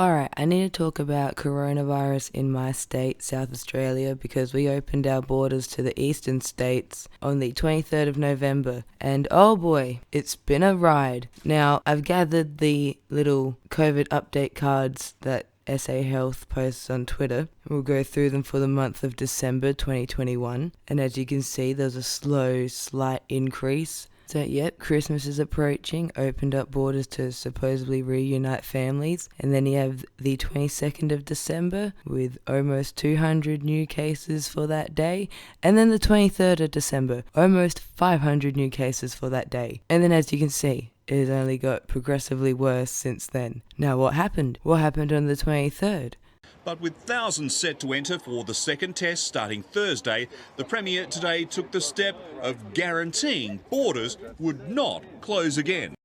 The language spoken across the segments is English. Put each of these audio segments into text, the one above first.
Alright, I need to talk about coronavirus in my state, South Australia, because we opened our borders to the eastern states on the 23rd of November, and oh boy, it's been a ride. Now, I've gathered the little COVID update cards that SA Health posts on Twitter. We'll go through them for the month of December 2021, and as you can see, there's a slow, slight increase. So yep, Christmas is approaching, opened up borders to supposedly reunite families, and then you have the 22nd of December with almost 200 new cases for that day, and then the 23rd of December, almost 500 new cases for that day. And then as you can see, it has only got progressively worse since then. Now what happened? What happened on the 23rd? But with thousands set to enter for the second test starting Thursday, the Premier today took the step of guaranteeing borders would not close again.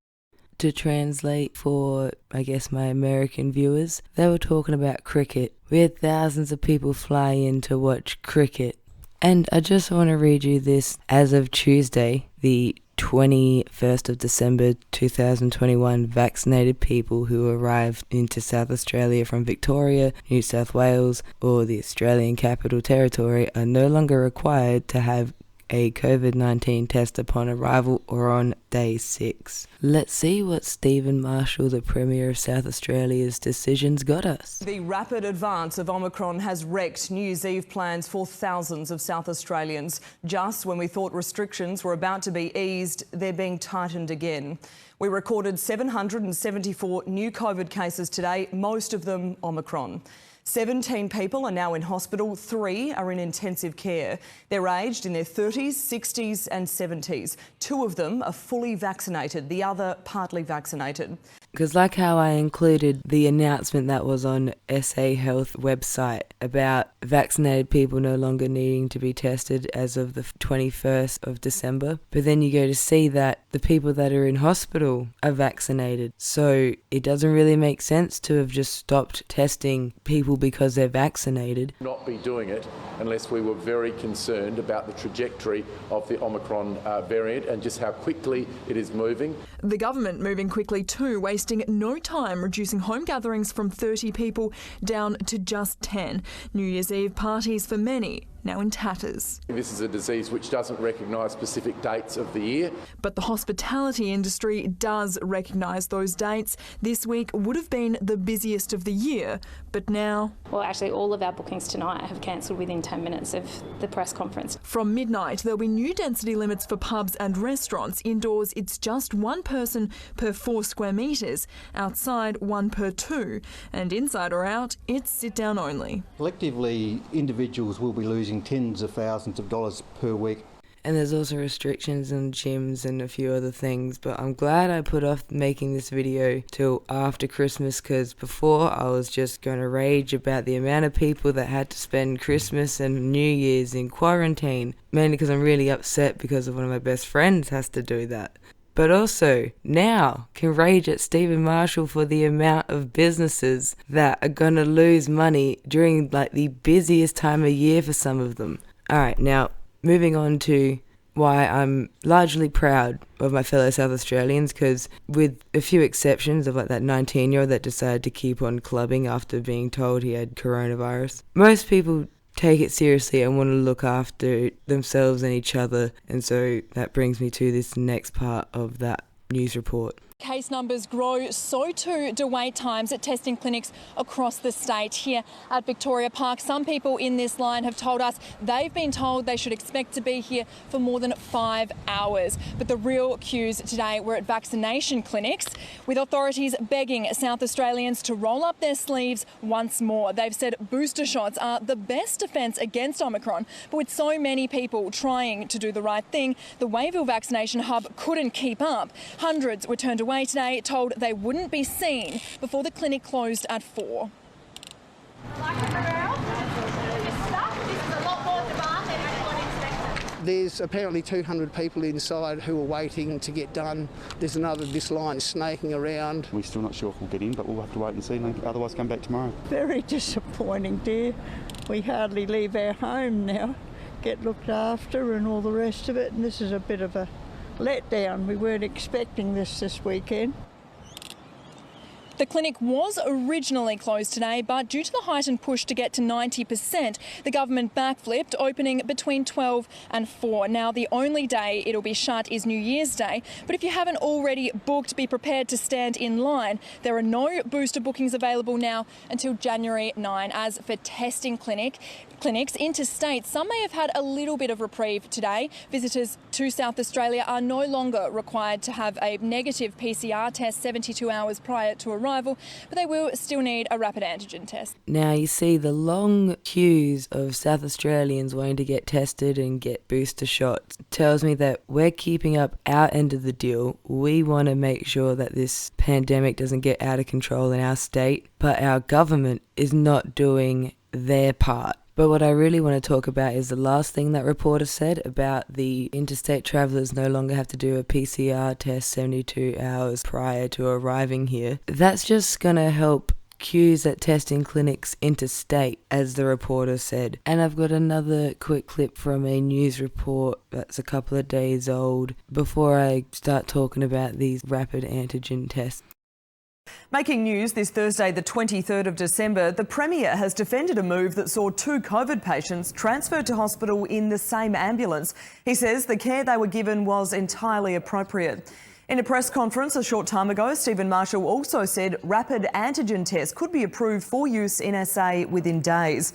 To translate for, I guess, my American viewers, they were talking about cricket. We had thousands of people fly in to watch cricket. And I just want to read you this as of Tuesday, the 21st of December 2021, vaccinated people who arrived into South Australia from Victoria, New South Wales or the Australian Capital Territory are no longer required to have a COVID-19 test upon arrival or on day 6. Let's see what Stephen Marshall, the Premier of South Australia's decisions got us. The rapid advance of Omicron has wrecked New Year's Eve plans for thousands of South Australians. Just when we thought restrictions were about to be eased, they're being tightened again. We recorded 774 new COVID cases today, most of them Omicron. 17 people are now in hospital, 3 are in intensive care. They're aged in their 30s, 60s and 70s. 2 of them are fully vaccinated, the other partly vaccinated. Because like how I included the announcement that was on SA Health website about vaccinated people no longer needing to be tested as of the 21st of December, but then you go to see that the people that are in hospital are vaccinated. So it doesn't really make sense to have just stopped testing people because they're vaccinated. Not be doing it unless we were very concerned about the trajectory of the Omicron variant and just how quickly it is moving. The government moving quickly too, wasting no time reducing home gatherings from 30 people down to just 10. New Year's Eve parties for many now in tatters. This is a disease which doesn't recognise specific dates of the year. But the hospitality industry does recognise those dates. This week would have been the busiest of the year, but now... Well, actually all of our bookings tonight have cancelled within 10 minutes of the press conference. From midnight, there'll be new density limits for pubs and restaurants. Indoors, it's just 1 person per 4 square metres. Outside, 1 per 2. And inside or out, it's sit down only. Collectively, individuals will be losing tens of thousands of dollars per week. And there's also restrictions on gyms and a few other things, but I'm glad I put off making this video till after Christmas, because before I was just going to rage about the amount of people that had to spend Christmas and New Year's in quarantine, mainly because I'm really upset because of one of my best friends has to do that. But also, now, can rage at Stephen Marshall for the amount of businesses that are going to lose money during like the busiest time of year for some of them. Alright, now, moving on to why I'm largely proud of my fellow South Australians, because with a few exceptions of like that 19-year-old that decided to keep on clubbing after being told he had coronavirus, most people take it seriously and want to look after themselves and each other. And so that brings me to this next part of that news report. Case numbers grow, so too do wait times at testing clinics across the state. Here at Victoria Park, some people in this line have told us they've been told they should expect to be here for more than 5 hours. But the real queues today were at vaccination clinics, with authorities begging South Australians to roll up their sleeves once more. They've said booster shots are the best defence against Omicron, but with so many people trying to do the right thing, the Wayville vaccination hub couldn't keep up. Hundreds were turned away today, told they wouldn't be seen before the clinic closed at 4. There's apparently 200 people inside who are waiting to get done. There's this line snaking around. We're still not sure if we'll get in, but we'll have to wait and see, and otherwise come back tomorrow. Very disappointing, dear. We hardly leave our home now, get looked after and all the rest of it, and this is a bit of a letdown. We weren't expecting this weekend. The clinic was originally closed today, but due to the heightened push to get to 90%, the government backflipped, opening between 12 and 4. Now, the only day it'll be shut is New Year's Day, but if you haven't already booked, be prepared to stand in line. There are no booster bookings available now until January 9. As for testing clinics interstate, some may have had a little bit of reprieve today. Visitors to South Australia are no longer required to have a negative PCR test 72 hours prior to arrival, but they will still need a rapid antigen test. Now you see the long queues of South Australians wanting to get tested and get booster shots tells me that we're keeping up our end of the deal. We want to make sure that this pandemic doesn't get out of control in our state, but our government is not doing their part. But what I really want to talk about is the last thing that reporter said about the interstate travellers no longer have to do a PCR test 72 hours prior to arriving here. That's just going to help queues at testing clinics interstate, as the reporter said. And I've got another quick clip from a news report that's a couple of days old before I start talking about these rapid antigen tests. Making news this Thursday, the 23rd of December, the Premier has defended a move that saw 2 COVID patients transferred to hospital in the same ambulance. He says the care they were given was entirely appropriate. In a press conference a short time ago, Stephen Marshall also said rapid antigen tests could be approved for use in SA within days.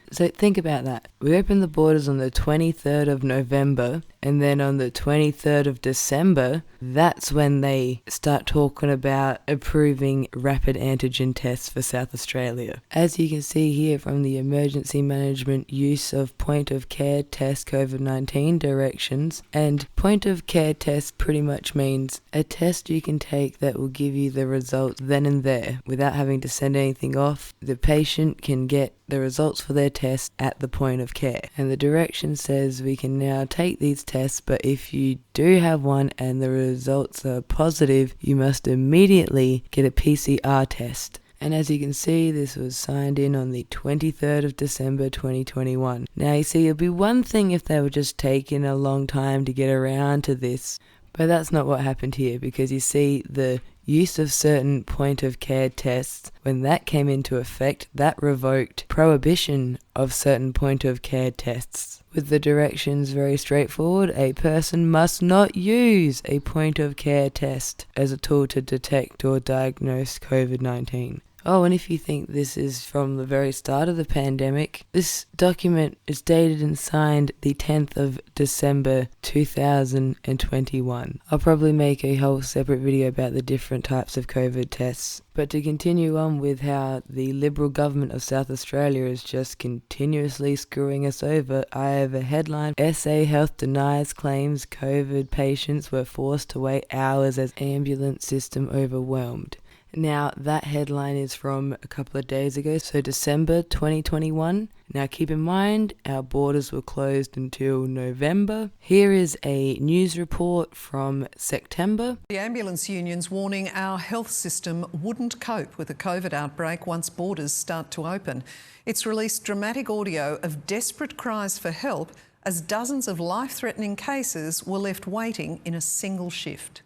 So think about that. We opened the borders on the 23rd of November, and then on the 23rd of December, that's when they start talking about approving rapid antigen tests for South Australia. As you can see here from the Emergency Management Use of Point of Care Test COVID-19 directions, and point of care test pretty much means a test you can take that will give you the results then and there without having to send anything off. The patient can get the results for their test at the point of care. And the direction says we can now take these tests, but if you do have one and the results are positive, you must immediately get a PCR test. And as you can see, this was signed in on the 23rd of December 2021. Now you see, it'd be one thing if they were just taking a long time to get around to this, but that's not what happened here, because you see the use of certain point of care tests, when that came into effect, that revoked prohibition of certain point of care tests. With the directions very straightforward, a person must not use a point of care test as a tool to detect or diagnose COVID-19. Oh, and if you think this is from the very start of the pandemic, this document is dated and signed the 10th of December 2021. I'll probably make a whole separate video about the different types of COVID tests. But to continue on with how the Liberal government of South Australia is just continuously screwing us over, I have a headline: SA Health denies claims COVID patients were forced to wait hours as ambulance system overwhelmed. Now, that headline is from a couple of days ago, so December 2021. Now, keep in mind, our borders were closed until November. Here is a news report from September. The ambulance union's warning our health system wouldn't cope with a COVID outbreak once borders start to open. It's released dramatic audio of desperate cries for help as dozens of life-threatening cases were left waiting in a single shift.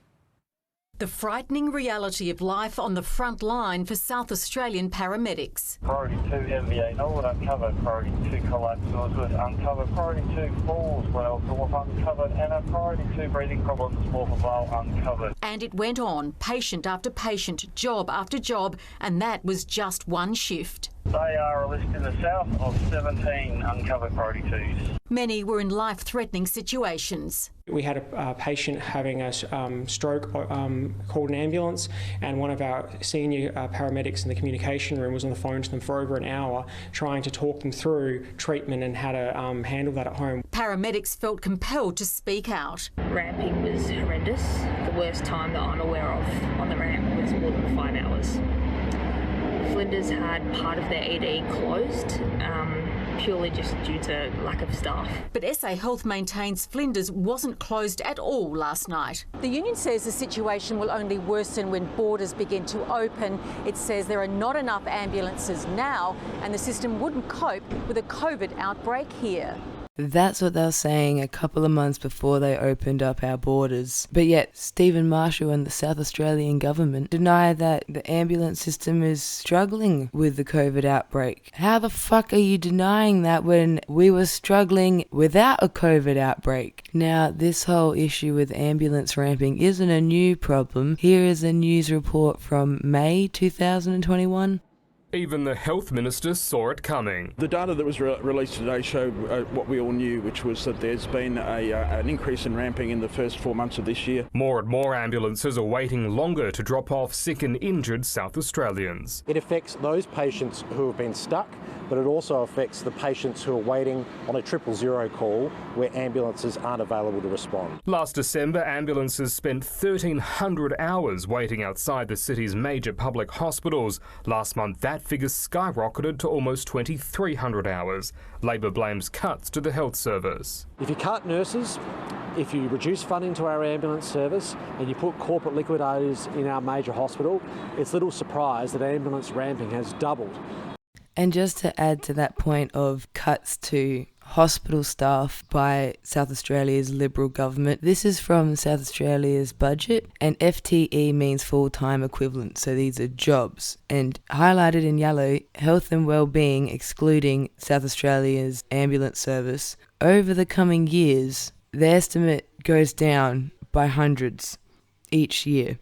The frightening reality of life on the front line for South Australian paramedics. Priority 2 MVA Norwood uncovered, priority 2 collapse Norwood uncovered, priority 2 falls well North uncovered, and a priority 2 breathing problems North of Vale uncovered. And it went on, patient after patient, job after job, and that was just one shift. They are a list in the south of 17 uncovered priority 2s. Many were in life-threatening situations. We had a patient having a stroke, called an ambulance, and one of our senior paramedics in the communication room was on the phone to them for over an hour trying to talk them through treatment and how to handle that at home. Paramedics felt compelled to speak out. Ramping was horrendous. The worst time that I'm aware of on the ramp was more than 5 hours. Flinders had part of their ED closed, purely just due to lack of staff. But SA Health maintains Flinders wasn't closed at all last night. The union says the situation will only worsen when borders begin to open. It says there are not enough ambulances now and the system wouldn't cope with a COVID outbreak here. That's what they were saying a couple of months before they opened up our borders. But yet, Stephen Marshall and the South Australian government deny that the ambulance system is struggling with the COVID outbreak. How the fuck are you denying that when we were struggling without a COVID outbreak? Now, this whole issue with ambulance ramping isn't a new problem. Here is a news report from May 2021. Even the health minister saw it coming. The data that was released today showed what we all knew, which was that there's been an increase in ramping in the first 4 months of this year. More and more ambulances are waiting longer to drop off sick and injured South Australians. It affects those patients who have been stuck, but it also affects the patients who are waiting on a 000 call where ambulances aren't available to respond. Last December, ambulances spent 1,300 hours waiting outside the city's major public hospitals. Last month, that figure skyrocketed to almost 2,300 hours. Labor blames cuts to the health service. If you cut nurses, if you reduce funding to our ambulance service and you put corporate liquidators in our major hospital, it's little surprise that ambulance ramping has doubled. And just to add to that point of cuts to hospital staff by South Australia's Liberal government, this is from South Australia's budget, and FTE means full-time equivalent, so these are jobs. And highlighted in yellow, health and well-being excluding South Australia's ambulance service. Over the coming years, the estimate goes down by hundreds each year.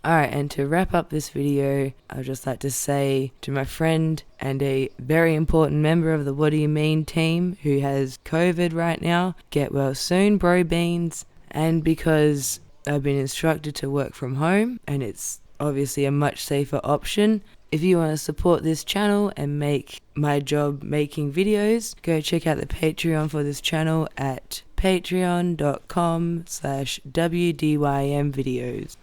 Alright, and to wrap up this video, I'd just like to say to my friend and a very important member of the What Do You Mean team who has COVID right now, get well soon, bro beans. And because I've been instructed to work from home, and it's obviously a much safer option, if you want to support this channel and make my job making videos, go check out the Patreon for this channel at patreon.com/WDYM videos.